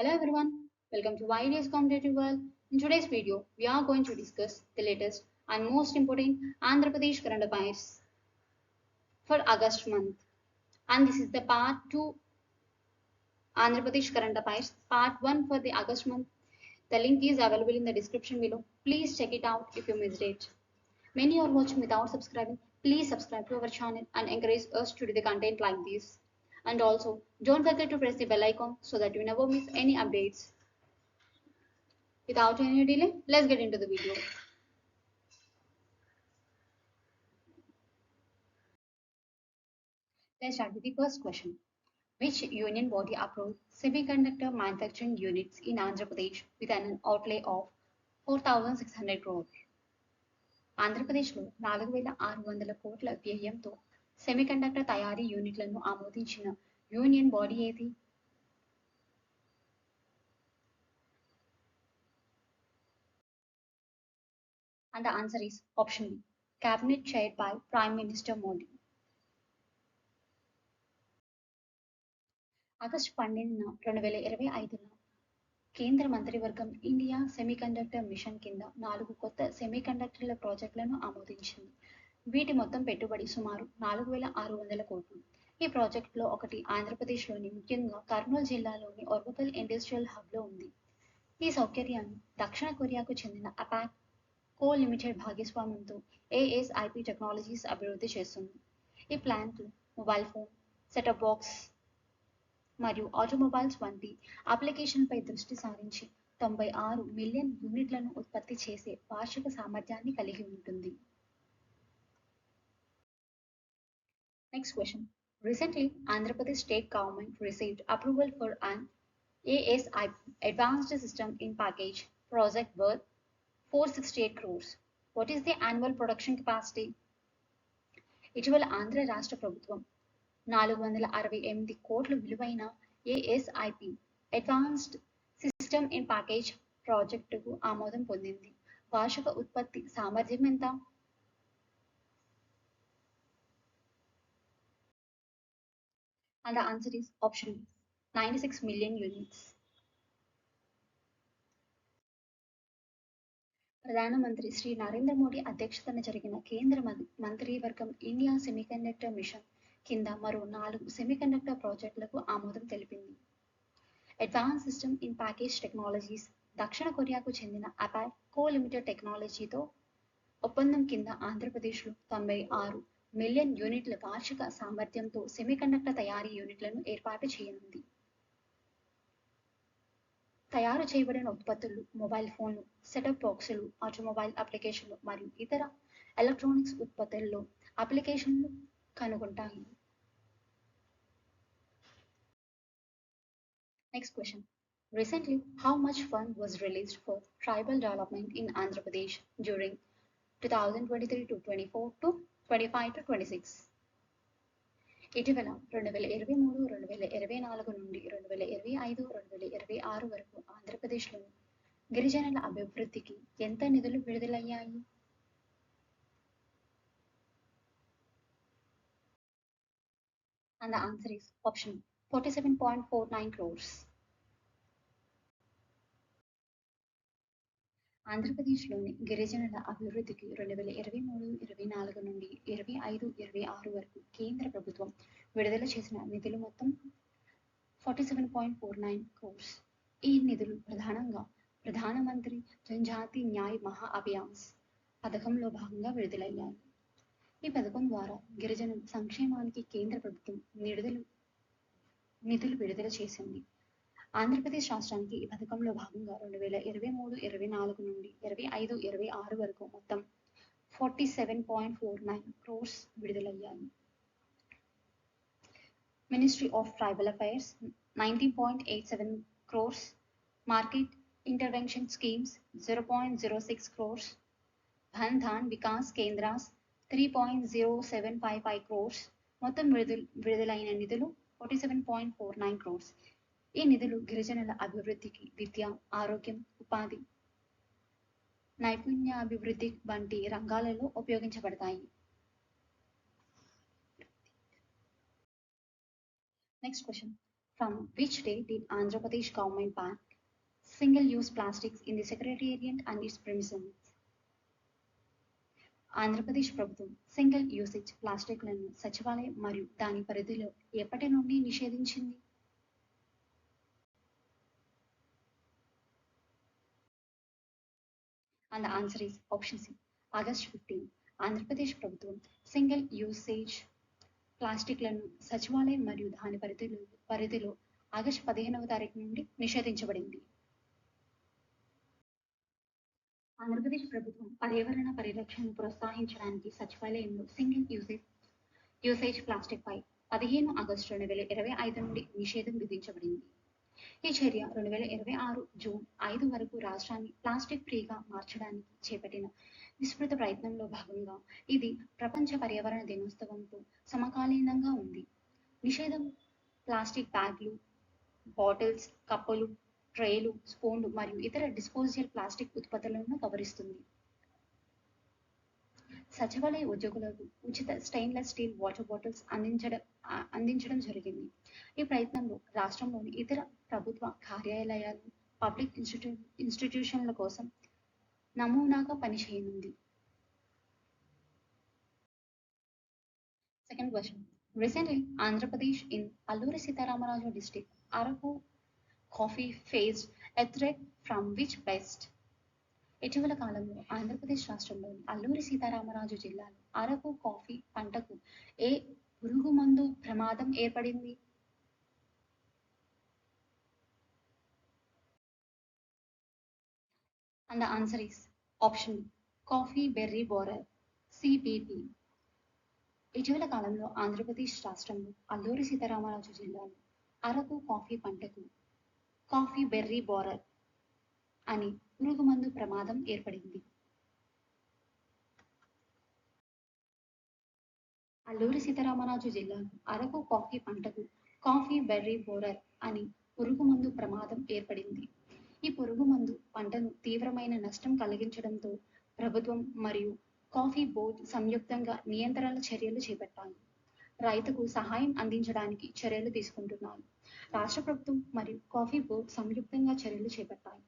Hello everyone, welcome to YDS Competitive World. In today's video, we are going to discuss the latest and most important Andhra Pradesh current affairs for August month. And this is the part 2 Andhra Pradesh current affairs, part 1 for the August month. The link is available in the description below. Please check it out if you missed it. Many are watching without subscribing. Please subscribe to our channel and encourage us to do the content like this. And also, don't forget to press the bell icon so that you never miss any updates. Without any delay, let's get into the video. Let's start with the first question. Which union body approved semiconductor manufacturing units in Andhra Pradesh with an outlay of 4,600 crore? ఆంధ్రప్రదేశ్లో 4,600 కోట్ల వ్యయంతో semiconductor తయారీ యూనిట్లను ఆమోదించిన union body ఏది? And the answer is option B, cabinet chaired by Prime Minister Modi. August 12న 2025న కేంద్ర మంత్రివర్గం ఇండియా సెమీకండక్టర్ మిషన్ కింద 4 కొత్త సెమీకండక్టర్ల ప్రాజెక్టులను ఆమోదించింది. వీటి మొత్తం పెట్టుబడి సుమారు 4,600 కోట్లు. ఈ ప్రాజెక్టులో ఒకటి ఆంధ్రప్రదేశ్లోని ముఖ్యంగా కర్నూలు జిల్లాలోని ఒర్వకల్ ఇండస్ట్రియల్ హబ్లో ఉంది. ఈ సౌకర్యాన్ని దక్షిణ కొరియాకు చెందిన అపాక్ కో లిమిటెడ్ భాగస్వామ్యంతో ఏఎస్ఐపి టెక్నాలజీస్ అభివృద్ధి చేస్తుంది. ఈ ప్లాంట్లు మొబైల్ ఫోన్, సెటప్ బాక్స్ మరియు ఆటోమొబైల్స్ వంటి అప్లికేషన్పై దృష్టి సారించి 96 మిలియన్ యూనిట్లను ఉత్పత్తి చేసే వార్షిక సామర్థ్యాన్ని కలిగి ఉంటుంది. Next question. Recently, Andhra Pradesh state government received approval for an ASIP Advanced System in Package project worth 468 crores. What is the annual production capacity? ఇటీవల ఆంధ్ర రాష్ట్ర ప్రభుత్వం 468 కోట్ల విలువైన ASIP advanced system in package ప్రాజెక్టుకు ఆమోదం పొందింది. వార్షిక ఉత్పత్తి సామర్థ్యం ఎంత? And the answer is option B, 96 million units. ప్రధానమంత్రి శ్రీ నరేంద్ర మోడీ అధ్యక్షతన జరిగిన కేంద్ర మంత్రివర్గం ఇండియా సెమీకండక్టర్ మిషన్ కింద మరో 4 సెమీకండక్టర్ ప్రాజెక్టులకు ఆమోదం తెలిపింది. Advance system in package technologies దక్షిణ కొరియాకు చెందిన అపాక్ కో లిమిటెడ్ టెక్నాలజీతో ఒప్పందం కింద ఆంధ్రప్రదేశ్లో 96 మిలియన్ యూనిట్ల వార్షిక సామర్థ్యంతో సెమీకండక్టర్ తయారీ యూనిట్లను ఏర్పాటు చేయనుంది. తయారు చేయబడిన ఉత్పత్తులు మొబైల్ ఫోన్లు, సెటప్ బాక్సులు, ఆటోమొబైల్ అప్లికేషన్లు మరియు ఇతర ఎలక్ట్రానిక్స్ ఉత్పత్తుల్లో అప్లికేషన్లు కనుగొంటాయి. Next question. Recently, how much fund was released for tribal development in Andhra Pradesh during 2023 to 24 to 25 to 26? ఇటీవల 2023, 2024 నుండి 2025, 2026 వరకు ఆంధ్రప్రదేశ్లోని గిరిజనుల అభివృద్ధికి ఎంత నిధులు విడుదలయ్యాయి? And the answer is option 47.49 crores. ఆంధ్రప్రదేశ్లోని గిరిజనుల అభివృద్ధికి 2023, 24 నుండి 25, 26 వరకు కేంద్ర ప్రభుత్వం విడుదల చేసిన నిధులు మొత్తం 47.49 crores. ఈ నిధులు ప్రధానంగా ప్రధానమంత్రి జనజాతి న్యాయ్ మహా అభియాన్స్ పథకంలో భాగంగా విడుదలయ్యాయి. ఈ పథకం ద్వారా గిరిజనుల సంక్షేమానికి కేంద్ర ప్రభుత్వం నిధులు విడుదల చేసింది. ఆంధ్రప్రదేశ్ రాష్ట్రానికి ఈ పథకంలో భాగంగా 2023, 24 నుండి 25, 26 వరకు మొత్తం 47.49 crores విడుదలయ్యాయి. Ministry of tribal affairs 19.87 crores, market intervention schemes 0.06 crores, Dhan Vikas కేంద్రాస్ 3.0755 crores. మొత్తం విడుదలైన నిధులు 47.49 crores. ఈ నిధులు గిరిజనుల అభివృద్ధికి విద్య, ఆరోగ్యం, ఉపాధి, నైపుణ్యాభివృద్ధి వంటి రంగాలలో ఉపయోగించబడతాయి. Next question. From which date did Andhra Pradesh government ban single-use plastics in the Secretariat and its premises? Andhra Pradesh ప్రభుత్వం సింగిల్ యూసేజ్ ప్లాస్టిక్లను సచివాలయం మరియు దాని పరిధిలో ఎప్పటి నుండి నిషేధించింది? And the answer is option C, August 15. Andhra Pradesh ప్రభుత్వం సింగిల్ యూసేజ్ ప్లాస్టిక్లను సచివాలయం మరియు దాని పరిధిలో ఆగస్టు 15వ తారీఖు నుండి నిషేధించబడింది. ఆంధ్రప్రదేశ్ ప్రభుత్వం పర్యావరణ పరిరక్షణను ప్రోత్సహించడానికి సచివాలయంలో సింగిల్ యూసేజ్ ప్లాస్టిక్ పై 15 ఆగస్టు 2025 నుండి నిషేధం విధించబడింది. ఈ చర్య 2026 జూన్ 5 వరకు రాష్ట్రాన్ని ప్లాస్టిక్ ఫ్రీగా మార్చడానికి చేపట్టిన విస్తృత ప్రయత్నంలో భాగంగా ఇది ప్రపంచ పర్యావరణ దినోత్సవంతో సమకాలీనంగా ఉంది. నిషేధం ప్లాస్టిక్ బ్యాగ్లు, బాటిల్స్, కప్పులు, ట్రేలు, స్పూన్లు మరియు ఇతర డిస్పోజబుల్ ప్లాస్టిక్ ఉత్పత్తులను కవరిస్తుంది. సచివాలయ ఉద్యోగులకు ఉచిత స్టెయిన్లెస్ స్టీల్ వాటర్ బాటిల్స్ అందించడం జరిగింది. ఈ ప్రయత్నంలో రాష్ట్రంలోని ఇతర ప్రభుత్వ కార్యాలయాలు, పబ్లిక్ ఇన్స్టిట్యూషన్ల కోసం నమూనాగా పనిచేయనుంది. Second question. Recently, Andhra Pradesh in Alluri Sitaramaraja district, Araku coffee faced a threat from which pest? ఇటీవల కాలంలో ఆంధ్రప్రదేశ్ రాష్ట్రంలోని అల్లూరి సీతారామరాజు జిల్లాలో అరకు కాఫీ పంటకు ఏ పురుగుమందు ప్రమాదం ఏర్పడింది? And the answer is option B, coffee berry borer, CBB. ఇటీవల కాలంలో ఆంధ్రప్రదేశ్ రాష్ట్రంలో అల్లూరి సీతారామరాజు జిల్లాలో అరకు కాఫీ పంటకు కాఫీ బెర్రీ బోరర్ అని పురుగుమందు ప్రమాదం ఏర్పడింది. అల్లూరి సీతారామరాజు జిల్లాలో అరకు కాఫీ పంటకు కాఫీ బెర్రీ బోరర్ అని పురుగుమందు ప్రమాదం ఏర్పడింది. ఈ పురుగుమందు పంటను తీవ్రమైన నష్టం కలిగించడంతో ప్రభుత్వం మరియు కాఫీ బోర్డు సంయుక్తంగా నియంత్రణ చర్యలు చేపట్టాయి. రైతుకు సహాయం అందించడానికి చర్యలు తీసుకుంటున్నాయి. రాష్ట్ర ప్రభుత్వం మరియు కాఫీ బోర్డు సంయుక్తంగా చర్యలు చేపట్టాయి.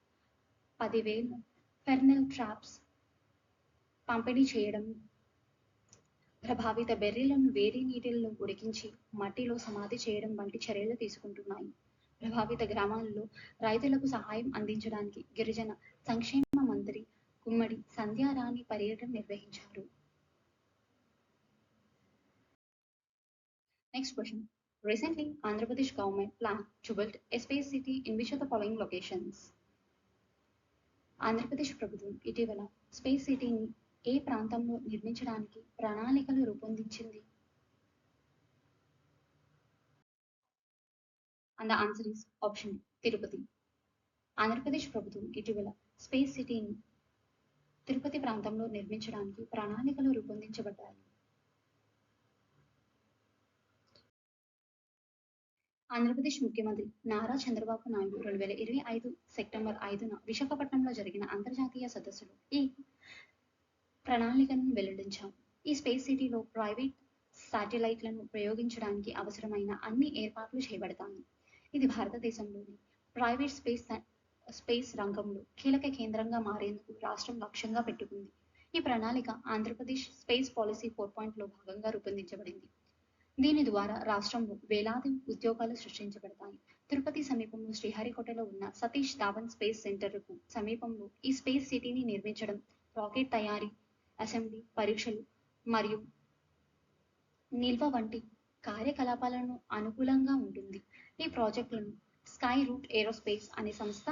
10,000 ఫెర్నల్ ట్రాప్స్ పంపిణీ చేయడం, ప్రభావిత బెర్రీలను వేడి నీటిలో ఉడికించి మట్టిలో సమాధి చేయడం వంటి చర్యలు తీసుకుంటున్నాయి. ప్రభావిత గ్రామాల్లో రైతులకు సహాయం అందించడానికి గిరిజన సంక్షేమ మంత్రి గుమ్మడి సంధ్యారాణి పర్యటన నిర్వహించారు. Next question. Recently, Andhra Pradesh government planned to build a space city in which of the following locations? Andhra Pradesh ప్రభుత్వం ఇటీవల స్పేస్ సిటీని ఏ ప్రాంతంలో నిర్మించడానికి ప్రణాళికలు రూపొందించింది? And the answer is option Tirupati. Andhra Pradesh ప్రభుత్వం ఇటీవల స్పేస్ సిటీని తిరుపతి ప్రాంతంలో నిర్మించడానికి ప్రణాళికలు రూపొందించబడ్డాయి. ఆంధ్రప్రదేశ్ ముఖ్యమంత్రి నారా చంద్రబాబు నాయుడు 2025 సెప్టెంబర్ 5న విశాఖపట్నంలో జరిగిన అంతర్జాతీయ సదస్సులో ఈ ప్రణాళికను వెల్లడించారు. ఈ స్పేస్ సిటీలో ప్రైవేట్ శాటిలైట్లను ప్రయోగించడానికి అవసరమైన అన్ని ఏర్పాట్లు చేయబడతాయి. ఇది భారతదేశంలోని ప్రైవేట్ స్పేస్ రంగంలో కీలక కేంద్రంగా మారేందుకు రాష్ట్రం లక్ష్యంగా పెట్టుకుంది. ఈ ప్రణాళిక ఆంధ్రప్రదేశ్ స్పేస్ పాలసీ 4.0లో భాగంగా రూపొందించబడింది. దీని ద్వారా రాష్ట్రంలో వేలాది ఉద్యోగాలు సృష్టించబడతాయి. తిరుపతి సమీపంలో శ్రీహరికోటలో ఉన్న సతీష్ ధావన్ స్పేస్ సెంటర్కు సమీపంలో ఈ స్పేస్ సిటీని నిర్మించడం రాకెట్ తయారీ, అసెంబ్లీ, పరీక్షలు మరియు నిల్వ వంటి కార్యకలాపాలను అనుకూలంగా ఉంటుంది. ఈ ప్రాజెక్టులను స్కై రూట్ ఏరోస్పేస్ అనే సంస్థ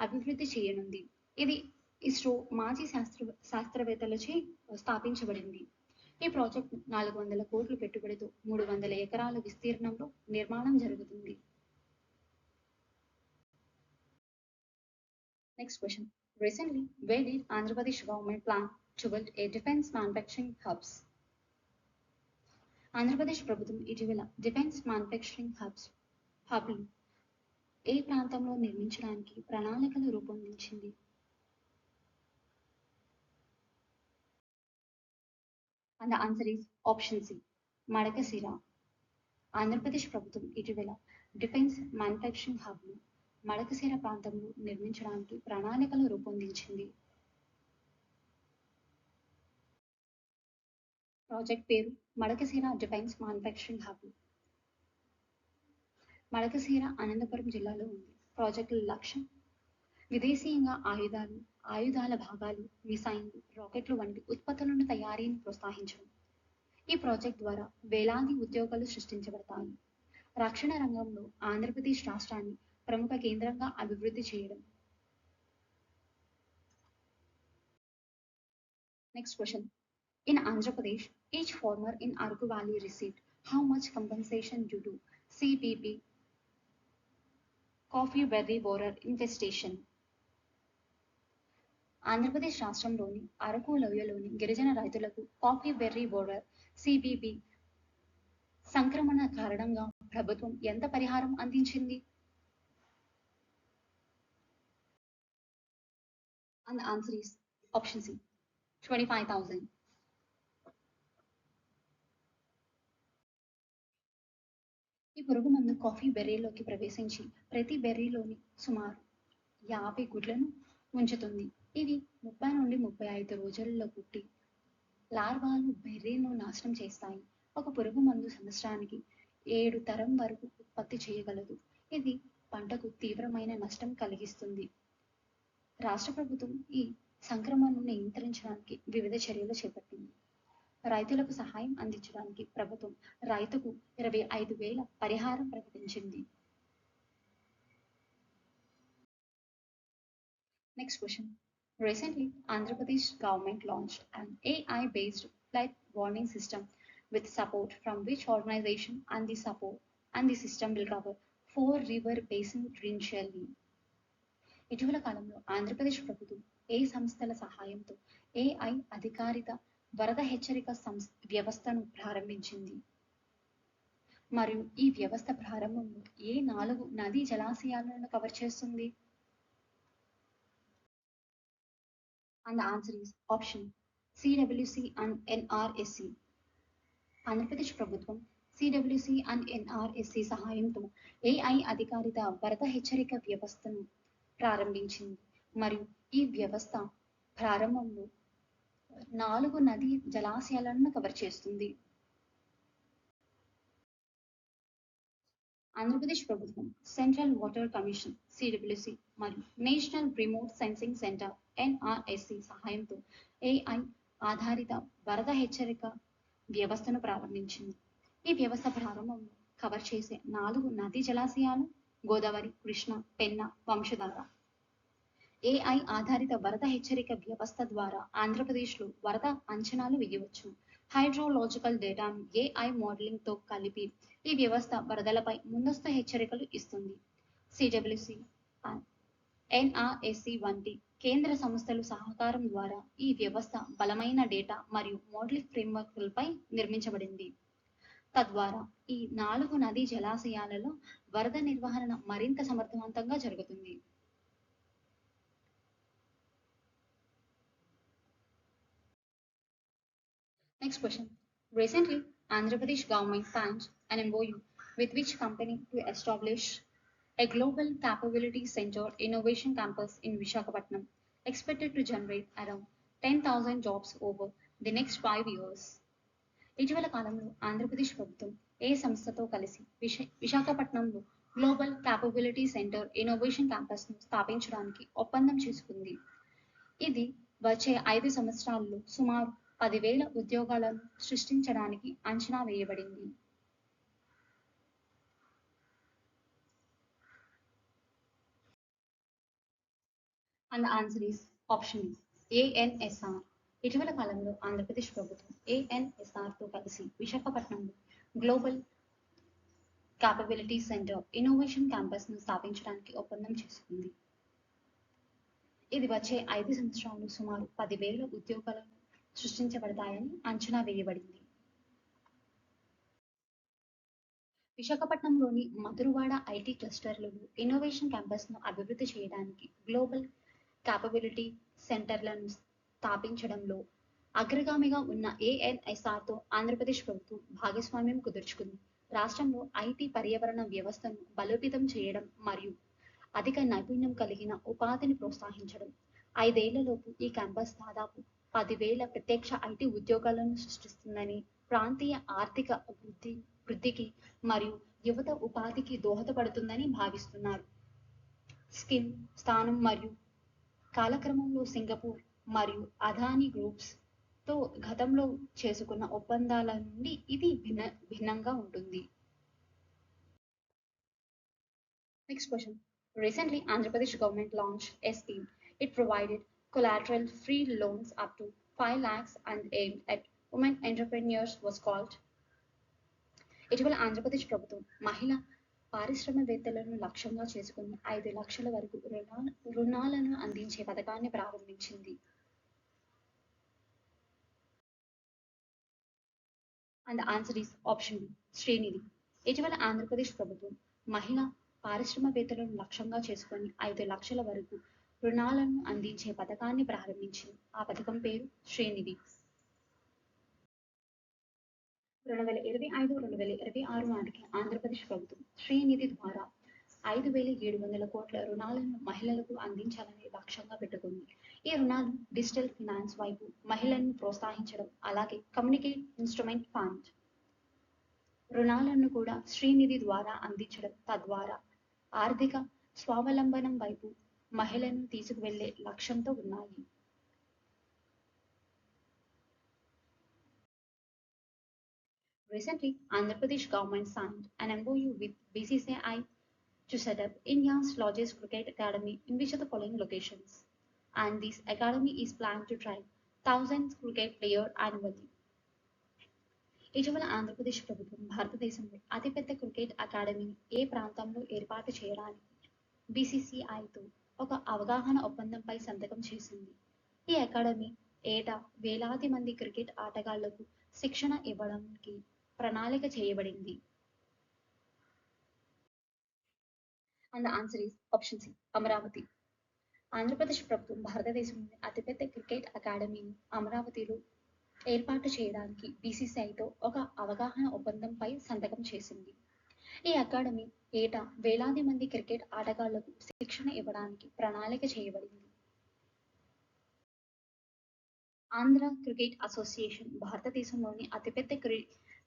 అభివృద్ధి చేయనుంది. ఇది ఇస్రో మాజీ శాస్త్రవేత్తలచే స్థాపించబడింది. ఈ ప్రాజెక్టు 400 కోట్ల పెట్టుబడితో 300 ఎకరాల విస్తీర్ణంలో నిర్మాణం జరుగుతుంది. Next question. Recently, where did Andhra Pradesh government plan to build a defense manufacturing hubs? Andhra Pradesh ప్రభుత్వం ఇటీవల డిఫెన్స్ మ్యానుఫ్యాక్చరింగ్ హబ్లు ఏ ప్రాంతంలో నిర్మించడానికి ప్రణాళికలు రూపొందించింది? And the answer is option C, Madakasira. Andhra Pradesh ప్రభుత్వం ఇటీవల డిఫెన్స్ మ్యానుఫ్యాక్చరింగ్ హబ్ను మడకశిర ప్రాంతంలో నిర్మించడానికి ప్రణాళికలు రూపొందించింది. ప్రాజెక్ట్ పేరు Madakasira defence manufacturing hub. Madakasira Anantapur జిల్లాలో ఉంది. ప్రాజెక్టుల లక్ష్యం విదేశీయంగా ఆయుధాలు, ఆయుధాల భాగాలు, మిసైన్లు, రాకెట్లు వంటి ఉత్పత్తులను తయారీని ప్రోత్సహించడం. ఈ ప్రాజెక్ట్ ద్వారా వేలాది ఉద్యోగాలు సృష్టించబడతాయి. రక్షణ రంగంలో ఆంధ్రప్రదేశ్ రాష్ట్రాన్ని ప్రముఖ కేంద్రంగా అభివృద్ధి చేయడం. Next question. In Andhra Pradesh, each farmer in Aరకు Valley received how much compensation due to CBB coffee berry borer infestation? Andhra Pradesh రాష్ట్రంలోని అరకు లోయలోని గిరిజన రైతులకు కాఫీ బెర్రీ బోరర్ సిబిబి సంక్రమణ కారణంగా ప్రభుత్వం ఎంత పరిహారం అందించింది? And the answer is option C, 25,000. ఈ పురుగు మందు కాఫీ బెర్రీలోకి ప్రవేశించి ప్రతి బెర్రీలోని సుమారు 50 గుడ్లను ఉంచుతుంది. ఇవి 30 నుండి 35 రోజులలో పుట్టి లార్వాలు బెర్రీను నాశనం చేస్తాయి. ఒక పురుగు మందు సంవత్సరానికి 7 తరం వరకు ఉత్పత్తి చేయగలదు. ఇది పంటకు తీవ్రమైన నష్టం కలిగిస్తుంది. రాష్ట్ర ప్రభుత్వం ఈ సంక్రమణను నియంత్రించడానికి వివిధ చర్యలు చేపట్టింది. రైతులకు సహాయం అందించడానికి ప్రభుత్వం రైతుకు 25,000 పరిహారం ప్రకటించింది. Next question. Recently, Andhra Pradesh government launched an AI-based flood warning system with support from which organization and the system will cover 4 river basin initially. ఇటీవల కాలంలో ఆంధ్రప్రదేశ్ ప్రభుత్వం ఏ సంస్థల సహాయంతో AI అధికారిత వరద హెచ్చరిక వ్యవస్థను ప్రారంభించింది మరియు ఈ వ్యవస్థ ప్రారంభంలో ఏ 4 నదీ జలాశయాలను కవర్ చేస్తుంది? And the answer is option CWC and NRSC. Andhra Pradesh ప్రభుత్వం CWC and NRSC సహాయంతో AI అధికారిత వరద హెచ్చరిక వ్యవస్థను ప్రారంభించింది మరియు ఈ వ్యవస్థ ప్రారంభంలో 4 నదీ జలాశయాలను కవర్ చేస్తుంది. ఆంధ్రప్రదేశ్ ప్రభుత్వం సెంట్రల్ వాటర్ కమిషన్ CWC మరియు national remote sensing centre NRSC సహాయంతో AI ఆధారిత వరద హెచ్చరిక వ్యవస్థను ప్రారంభించింది. ఈ వ్యవస్థ ప్రారంభంలో కవర్ చేసే 4 నదీ జలాశయాలు గోదావరి, కృష్ణ, పెన్న, వంశధార. AI ఆధారిత వరద హెచ్చరిక వ్యవస్థ ద్వారా ఆంధ్రప్రదేశ్లో వరద అంచనాలు వేయవచ్చు. హైడ్రోలాజికల్ డేటాను AI మోడలింగ్తో కలిపి ఈ వ్యవస్థ వరదలపై ముందస్తు హెచ్చరికలు ఇస్తుంది. CWC, NRSC వంటి కేంద్ర సంస్థలు సహకారం ద్వారా ఈ వ్యవస్థ బలమైన డేటా మరియు మోడలింగ్ ఫ్రేమ్వర్క్లపై నిర్మించబడింది. తద్వారా ఈ 4 నదీ జలాశయాలలో వరద నిర్వహణ మరింత సమర్థవంతంగా జరుగుతుంది. Next question. Recently, Andhra Pradesh government signed an MOU with which company to establish a global capability center innovation campus in Visakhapatnam, expected to generate around 10,000 jobs over the next 5 years. ఇటీవల కాలంలో ఆంధ్రప్రదేశ్ ప్రభుత్వం ఏ సంస్థతో కలిసి విశాఖపట్నంలో global capability centre innovation క్యాంపస్ను స్థాపించడానికి ఒప్పందం చేసుకుంది. ఇది వచ్చే 5 సంవత్సరాల్లో సుమారు 10,000 ఉద్యోగాలను సృష్టించడానికి అంచనా వేయబడింది. And the answer is option B, ANSR. ఇటీవల కాలంలో ఆంధ్రప్రదేశ్ ప్రభుత్వం ANSRతో కలిసి విశాఖపట్నంలో గ్లోబల్ క్యాపబిలిటీ సెంటర్ ఇన్నోవేషన్ క్యాంపస్ను స్థాపించడానికి ఒప్పందం చేసుకుంది. ఇది వచ్చే 5 సంవత్సరాలు సుమారు 10,000 ఉద్యోగాలను సృష్టించబడతాయని అంచనా వేయబడింది. విశాఖపట్నంలోని మధురవాడ ఐటీ క్లస్టర్లలో ఇన్నోవేషన్ క్యాంపస్ను అభివృద్ధి చేయడానికి గ్లోబల్ క్యాపబిలిటీ సెంటర్లను స్థాపించడంలో అగ్రగామిగా ఉన్న ANSRతో ఆంధ్రప్రదేశ్ ప్రభుత్వం భాగస్వామ్యం కుదుర్చుకుంది. రాష్ట్రంలో ఐటీ పర్యావరణ వ్యవస్థను బలోపేతం చేయడం మరియు అధిక నైపుణ్యం కలిగిన ఉపాధిని ప్రోత్సహించడం. 5 ఏళ్లలోపు ఈ క్యాంపస్ దాదాపు 10,000 ప్రత్యక్ష ఐటీ ఉద్యోగాలను సృష్టిస్తుందని, ప్రాంతీయ ఆర్థిక వృద్ధికి మరియు యువత ఉపాధికి దోహదపడుతుందని భావిస్తున్నారు. స్కిల్ స్థానం మరియు కాలక్రమంలో సింగపూర్ మరియు అదానీ గ్రూప్స్ తో గతంలో చేసుకున్న ఒప్పందాల నుండి ఇది భిన్నంగా ఉంటుంది. Next question. Recently, Andhra Pradesh government launched a scheme. It provided collateral-free loans up to 5 lakhs and aimed at women entrepreneurs was called. ఇటీవల ఆంధ్రప్రదేశ్ ప్రభుత్వం మహిళా పారిశ్రామికవేత్తలను లక్ష్యంగా చేసుకుని 5 లక్షల వరకు రుణాలను అందించే పథకాన్ని ప్రారంభించింది. And the answer is option B, Srinidhi. ఇటీవల ఆంధ్రప్రదేశ్ ప్రభుత్వం మహిళా పారిశ్రామికవేత్తలను లక్ష్యంగా చేసుకొని 5 లక్షల వరకు రుణాలను అందించే పథకాన్ని ప్రారంభించింది. ఆ పథకం పేరు శ్రీనిధి. 2025-2026 నాటికి ఆంధ్రప్రదేశ్ ప్రభుత్వం శ్రీనిధి ద్వారా 5,700 కోట్ల రుణాలను మహిళలకు అందించాలని లక్ష్యంగా పెట్టుకుంది. ఈ రుణాలు డిజిటల్ ఫినాన్స్ వైపు మహిళలను ప్రోత్సహించడం, అలాగే కమ్యూనికేట్ ఇన్స్ట్రుమెంట్ ఫండ్ రుణాలను కూడా శ్రీనిధి ద్వారా అందించడం, తద్వారా ఆర్థిక స్వావలంబనం వైపు మహిళలను తీసుకువెళ్లే లక్ష్యంతో ఉన్నాయి. Recently, Andhra Pradesh government signed an MOU with BCCI to set up India's largest cricket academy in which of the following locations? And this academy is planned to train thousands cricket players annually. ఇటీవల ఆంధ్రప్రదేశ్ ప్రభుత్వం భారతదేశంలో అతిపెద్ద cricket అకాడమీని ఏ ప్రాంతంలో ఏర్పాటు చేయడానికి బీసీసీఐతో ఒక అవగాహన ఒప్పందంపై సంతకం చేసింది. ఈ అకాడమీ ఏటా వేలాది మంది క్రికెట్ ఆటగాళ్లకు శిక్షణ ఇవ్వడానికి ప్రణాళిక చేయబడింది. And the answer is option C, Amaravati. Andhra Pradesh ప్రభుత్వం భారతదేశంలోని అతిపెద్ద క్రికెట్ అకాడమీని అమరావతిలో ఏర్పాటు చేయడానికి బీసీసీఐతో ఒక అవగాహన ఒప్పందంపై సంతకం చేసింది. ఈ అకాడమీ ఏటా వేలాది మంది క్రికెట్ ఆటగాళ్లకు శిక్షణ ఇవ్వడానికి ప్రణాళిక చేయబడింది. ఆంధ్ర క్రికెట్ అసోసియేషన్ భారతదేశంలోని అతిపెద్ద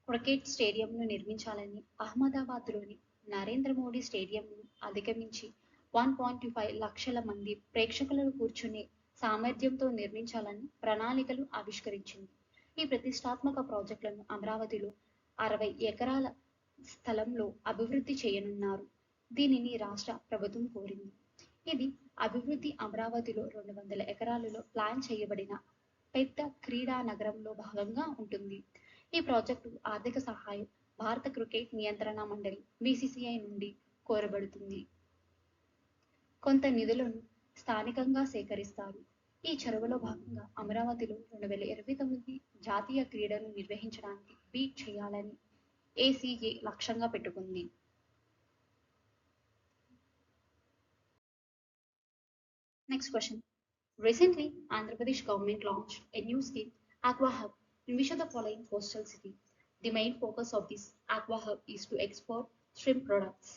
క్రికెట్ స్టేడియంను నిర్మించాలని అహ్మదాబాద్లోని నరేంద్ర మోడీ స్టేడియంను అధిగమించి 1.25 లక్షల మంది ప్రేక్షకులను కూర్చునే సామర్థ్యంతో నిర్మించాలని ప్రణాళికలు ఆవిష్కరించింది. ఈ ప్రతిష్టాత్మక ప్రాజెక్టులను అమరావతిలో 60 ఎకరాల స్థలంలో అభివృద్ధి చేయనున్నారు. దీనిని రాష్ట్ర ప్రభుత్వం కోరింది. ఇది అభివృద్ధి అమరావతిలో 200 ఎకరాలలో ప్లాన్ చేయబడిన పెద్ద క్రీడా నగరంలో భాగంగా ఉంటుంది. ఈ ప్రాజెక్టు ఆర్థిక సహాయం భారత క్రికెట్ నియంత్రణ మండలి బీసీసీఐ నుండి కోరబడుతుంది. కొంత నిధులను స్థానికంగా సేకరిస్తారు. ఈ చొరవలో భాగంగా అమరావతిలో 2029 జాతీయ క్రీడలు నిర్వహించడానికి బీట్ చేయాలని ఏసీఏ లక్ష్యంగా పెట్టుకుంది. Next question. Recently, Andhra Pradesh government launched a new scheme, Aqua Hub, in which of the following coastal city? The main focus of this Aqua Hub is to export shrimp products.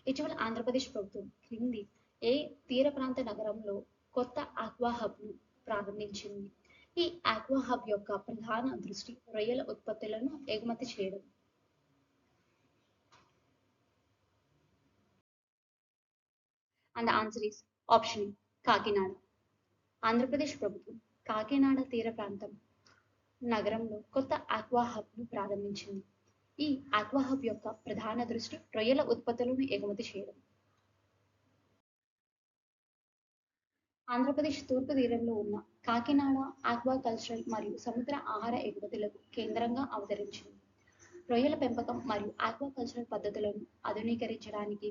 ఇటీవల ఆంధ్రప్రదేశ్ ప్రభుత్వం క్రింది ఏ తీర ప్రాంత నగరంలో కొత్త aqua hub ను ప్రారంభించింది? ఈ ఆక్వా హబ్ యొక్క ప్రధాన దృష్టి రొయ్యల ఉత్పత్తులను ఎగుమతి చేయడం. And the answer is option E, Kakinada. Andhra Pradesh ప్రభుత్వం కాకినాడ తీర ప్రాంతం నగరంలో కొత్త ఆక్వా హబ్ ను ప్రారంభించింది. ఈ ఆక్వా హబ్ యొక్క ప్రధాన దృష్టి రొయ్యల ఉత్పత్తులను ఎగుమతి చేయడం. ఆంధ్రప్రదేశ్ తూర్పు తీరంలో ఉన్న కాకినాడ ఆక్వాకల్చరల్ మరియు సముద్ర ఆహార ఎగుమతులకు కేంద్రంగా అవతరించింది. రొయ్యల పెంపకం మరియు ఆక్వాకల్చరల్ పద్ధతులను ఆధునీకరించడానికి,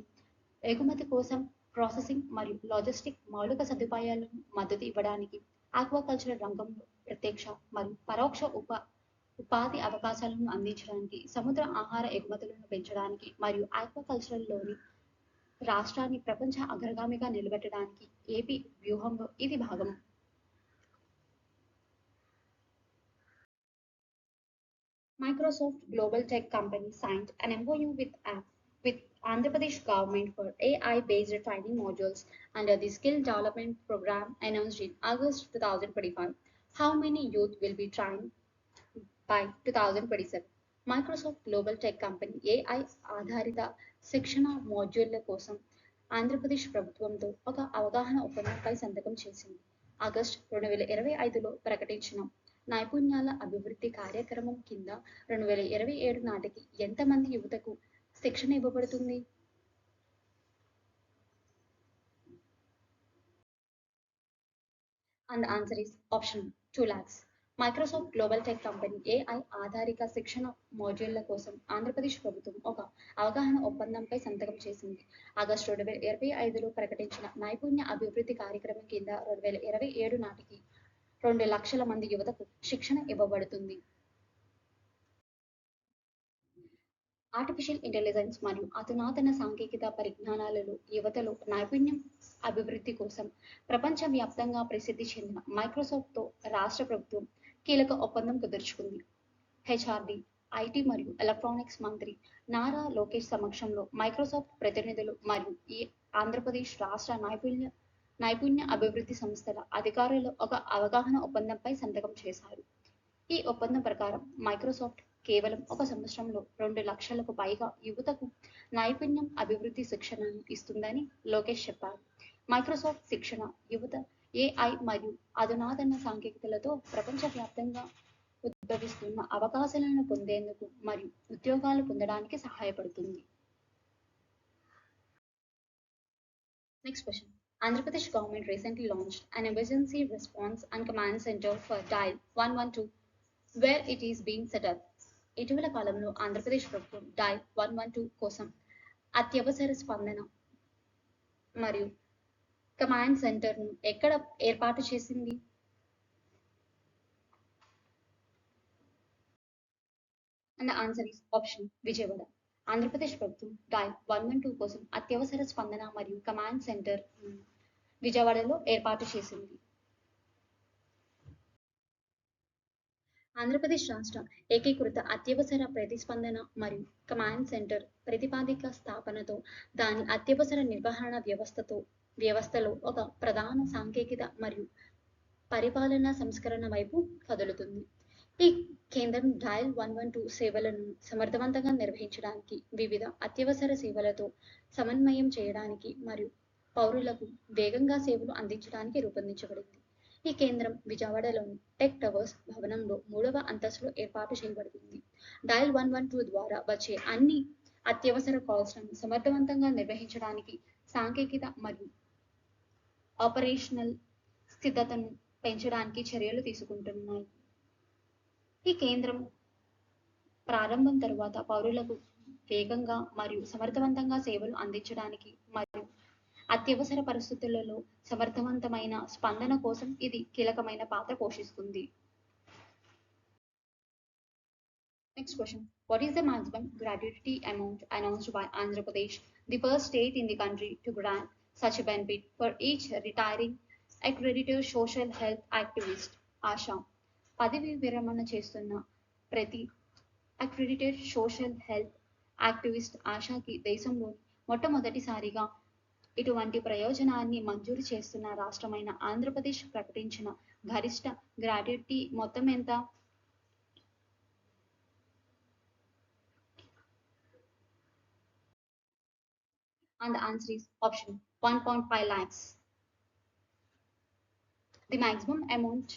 ఎగుమతి కోసం ప్రాసెసింగ్ మరియు లాజిస్టిక్ మౌలిక సదుపాయాలను మద్దతు ఇవ్వడానికి, ఆక్వాకల్చరల్ రంగంలో ప్రత్యక్ష మరియు పరోక్ష ఉపాధి అవకాశాలను అందించడానికి, సముద్ర ఆహార ఎగుమతులను పెంచడానికి మరియు ఆక్వాకల్చరల్లోని రాష్ట్రాన్ని ప్రపంచ అగ్రగామిగా నిలబెట్టడానికి ఏపీ వ్యూహంలో ఇది భాగం. Microsoft global tech company signed an MOU with Andhra Pradesh government for AI-based training modules under the Skill Development Program announced in August 2025. How many youth will be trained by 2027? Microsoft global tech company AI ఆధారిత శిక్షణ మాడ్యూళ్ల కోసం ఆంధ్రప్రదేశ్ ప్రభుత్వంతో ఒక అవగాహన ఒప్పందంపై సంతకం చేసింది. August 2025లో ప్రకటించిన నైపుణ్యాల అభివృద్ధి కార్యక్రమం కింద 2027 నాటికి ఎంతమంది యువతకు శిక్షణ ఇవ్వబడుతుంది? And the answer is option 2 lakhs. Microsoft global tech company AI ఆధారిత శిక్షణ మాడ్యూళ్ల కోసం ఆంధ్రప్రదేశ్ ప్రభుత్వం ఒక అవగాహన ఒప్పందంపై సంతకం చేసింది. ఆగస్టు 2025లో ప్రకటించిన నైపుణ్య అభివృద్ధి కార్యక్రమం కింద 2027 నాటికి 2 లక్షల మంది యువతకు శిక్షణ ఇవ్వబడుతుంది. ఆర్టిఫిషియల్ ఇంటెలిజెన్స్ మరియు అధునాతన సాంకేతిక పరిజ్ఞానాలలో యువతలో నైపుణ్యం అభివృద్ధి కోసం ప్రపంచవ్యాప్తంగా ప్రసిద్ధి చెందిన మైక్రోసాఫ్ట్తో రాష్ట్ర ప్రభుత్వం కీలక ఒప్పందం కుదుర్చుకుంది. హెచ్ఆర్డి, ఐటీ మరియు ఎలక్ట్రానిక్స్ మంత్రి నారా లోకేష్ సమక్షంలో మైక్రోసాఫ్ట్ ప్రతినిధులు మరియు ఈ ఆంధ్రప్రదేశ్ రాష్ట్ర నైపుణ్య అభివృద్ధి సంస్థల అధికారులు ఒక అవగాహన ఒప్పందంపై సంతకం చేశారు. ఈ ఒప్పందం ప్రకారం మైక్రోసాఫ్ట్ కేవలం ఒక సంవత్సరంలో 2 లక్షలకు పైగా యువతకు నైపుణ్యం అభివృద్ధి శిక్షణను ఇస్తుందని లోకేష్ చెప్పారు. మైక్రోసాఫ్ట్ శిక్షణ యువత ఏఐ మరియు అధునాతన సాంకేతికతలతో ప్రపంచవ్యాప్తంగా ఉద్భవిస్తున్న అవకాశాలను పొందేందుకు మరియు ఉద్యోగాలు పొందడానికి సహాయపడుతుంది. Next question. Andhra Pradesh government recently launched an emergency response and command center for dial 112 where it is being set up. ఇటీవల కాలంలో ఆంధ్రప్రదేశ్ ప్రభుత్వం డైల్ 112 కోసం అత్యవసర స్పందన మరియు కమాండ్ సెంటర్ను ఎక్కడ ఏర్పాటు చేసింది? And answer is option Vijayawada. Andhra Pradesh ప్రభుత్వం డైల్ 112 కోసం అత్యవసర స్పందన మరియు కమాండ్ సెంటర్ విజయవాడలో ఏర్పాటు చేసింది. ఆంధ్రప్రదేశ్ రాష్ట్ర ఏకీకృత అత్యవసర ప్రతిస్పందన మరియు కమాండ్ సెంటర్ ప్రతిపాదిక స్థాపనతో దాని అత్యవసర నిర్వహణ వ్యవస్థలో ఒక ప్రధాన సాంకేతిక మరియు పరిపాలనా సంస్కరణ వైపు కదులుతుంది. ఈ కేంద్రం డయల్ 112 సేవలను సమర్థవంతంగా నిర్వహించడానికి, వివిధ అత్యవసర సేవలతో సమన్వయం చేయడానికి మరియు పౌరులకు వేగంగా సేవలు అందించడానికి రూపొందించబడింది. ఈ కేంద్రం విజయవాడలోని టెక్ టవర్స్ భవనంలో 3వ అంతస్తులో ఏర్పాటు చేయబడుతుంది. డయల్ 112 ద్వారా వచ్చే అన్ని అత్యవసర కాల్స్లను సమర్థవంతంగా నిర్వహించడానికి సాంకేతిక మరియు ఆపరేషనల్ స్థిరతను పెంచడానికి చర్యలు తీసుకుంటున్నాయి. ఈ కేంద్రం ప్రారంభం తరువాత పౌరులకు వేగంగా మరియు సమర్థవంతంగా సేవలు అందించడానికి మరియు అత్యవసర పరిస్థితులలో సమర్థవంతమైన స్పందన కోసం ఇది కీలకమైన పాత్ర పోషిస్తుంది. Next question. What is the maximum gratuity amount announced by Andhra Pradesh, the first state in the country to grant such a benefit for each retiring accredited social health activist? ASHA. పదవి విరమణ చేస్తున్న ప్రతి అక్రెడిటెడ్ సోషల్ హెల్త్ యాక్టివిస్ట్ ఆశాకి దేశంలోని మొట్టమొదటిసారిగా ఇటువంటి ప్రయోజనాన్ని మంజూరు చేస్తున్న రాష్ట్రమైన ఆంధ్రప్రదేశ్ ప్రకటించిన గరిష్ట గ్రాట్యుటీ మొత్తం ఎంత? And the answer is option 1.5 lakhs. The maximum amount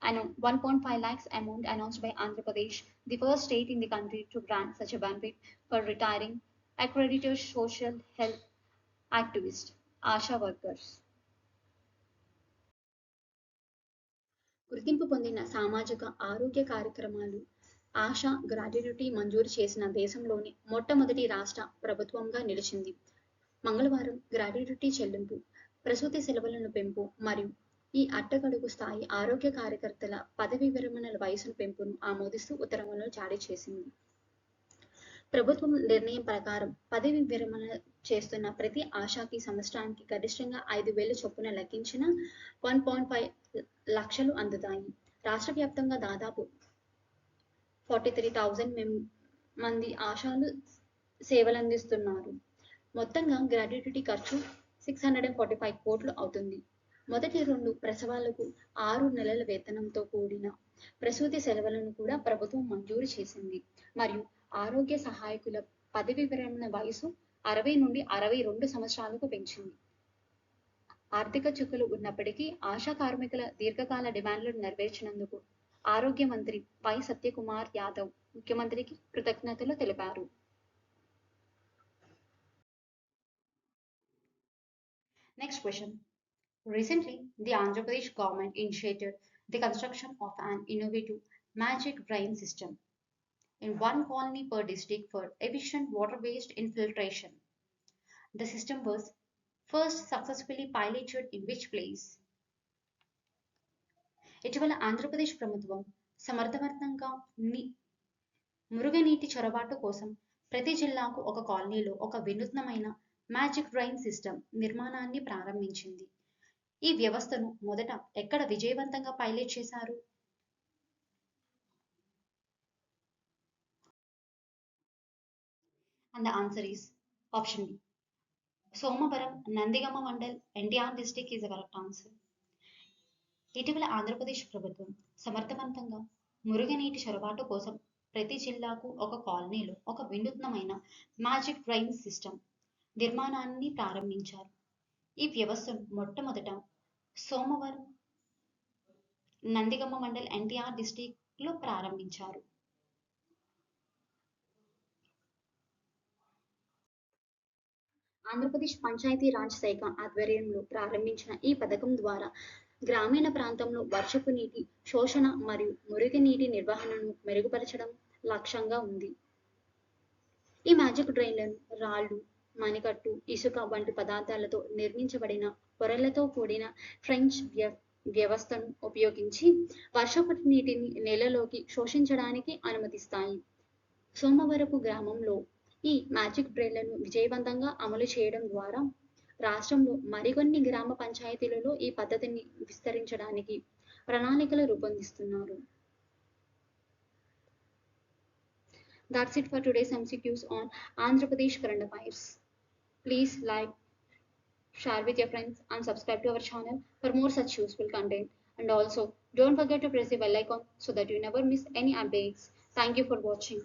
1.5 lakhs amount announced by Andhra Pradesh, the first state in the country to grant such a benefit for retiring accredited social health activists, ASHA workers. గుర్తింపు పొందిన సామాజిక ఆరోగ్య కార్యక్రమాలు ASHA gratuity మంజూరు చేసిన దేశంలోని మొట్టమొదటి రాష్ట్ర ప్రభుత్వంగా నిలిచింది. మంగళవారం గ్రాట్యుటీ చెల్లింపు, ప్రసూతి సెలవులను పెంపు మరియు ఈ అట్టగడుగు స్థాయి ఆరోగ్య కార్యకర్తల పదవీ విరమణల వయసును పెంపును ఆమోదిస్తూ ఉత్తర్వులను జారీ చేసింది. ప్రభుత్వం నిర్ణయం ప్రకారం పదవి విరమణ చేస్తున్న ప్రతి ఆశాకి సంవత్సరానికి గరిష్టంగా 5,000 చొప్పున లెక్కించిన 1.5 లక్షలు అందుతాయి. రాష్ట్ర వ్యాప్తంగా దాదాపు 43,000 మంది ఆశాలు సేవలు అందిస్తున్నారు. మొత్తంగా గ్రాట్యుటీ ఖర్చు 645 కోట్లు అవుతుంది. మొదటి 2 ప్రసవాలకు 6 నెలల వేతనంతో కూడిన ప్రసూతి సెలవులను కూడా ప్రభుత్వం మంజూరు చేసింది. మరియు ఆరోగ్య సహాయకుల పదవి విరమణ వయసు 60 నుండి 62 సంవత్సరాలకు పెంచింది. ఆర్థిక చిక్కులు ఉన్నప్పటికీ ఆశా కార్మికుల దీర్ఘకాల డిమాండ్లను నెరవేర్చినందుకు ఆరోగ్య మంత్రి వై సత్యకుమార్ యాదవ్ ముఖ్యమంత్రికి కృతజ్ఞతలు తెలిపారు. Next question. Recently, the Andhra Pradesh government initiated the construction of an innovative magic drain system in one colony per district for efficient water-based infiltration. The system was first successfully piloted in which place? ఇటీవల ఆంధ్రప్రదేశ్ ప్రభుత్వం సమర్థవంతంగా మురుగునీటి చొరబాటు కోసం ప్రతి జిల్లాకు ఒక కాలనీలో ఒక వినూత్నమైన మ్యాజిక్ డ్రైన్ సిస్టమ్ నిర్మాణాన్ని ప్రారంభించింది. ఈ వ్యవస్థను మొదట ఎక్కడ విజయవంతంగా పైలట్ చేశారు? And the answer is option B. Somavaram, Nandigama mandal, NTR district is the correct answer. ఇటీవల ఆంధ్రప్రదేశ్ ప్రభుత్వం సమర్థవంతంగా మురుగునీటి చొరబాటు కోసం ప్రతి జిల్లాకు ఒక కాలనీలో ఒక వినూత్నమైన మ్యాజిక్ డ్రైన్ సిస్టమ్ నిర్మాణాన్ని ప్రారంభించారు. ఈ వ్యవస్థను మొట్టమొదట సోమవరం, నందిగమ మండల్, ఎన్టీఆర్ డిస్టిక్లో ప్రారంభించారు. ఆంధ్రప్రదేశ్ పంచాయతీ రాజ్ శాఖ ఆధ్వర్యంలో ప్రారంభించిన ఈ పథకం ద్వారా గ్రామీణ ప్రాంతంలో వర్షపు నీటి శోషణ మరియు మురుగునీటి నిర్వహణను మెరుగుపరచడం లక్ష్యంగా ఉంది. ఈ మ్యాజిక్ డ్రైన్లను రాళ్ళు, మణికట్టు, ఇసుక వంటి పదార్థాలతో నిర్మించబడిన పొరలతో కూడిన ఫ్రెంచ్ వ్యవస్థను ఉపయోగించి వర్షపు నీటిని నేలలోకి శోషించడానికి అనుమతిస్తాయి. సోమవరపు గ్రామంలో ఈ మ్యాజిక్ డ్రైన్లను విజయవంతంగా అమలు చేయడం ద్వారా రాష్ట్రంలో మరికొన్ని గ్రామ పంచాయతీలలో ఈ పద్ధతిని విస్తరించడానికి ప్రణాళికలు రూపొందిస్తున్నారు. That's it for today's MCQs on Andhra Pradesh current affairs. Please like, share with your friends and subscribe to our channel for more such useful content. And also don't forget to press the bell icon so that you never miss any updates. Thank you for watching.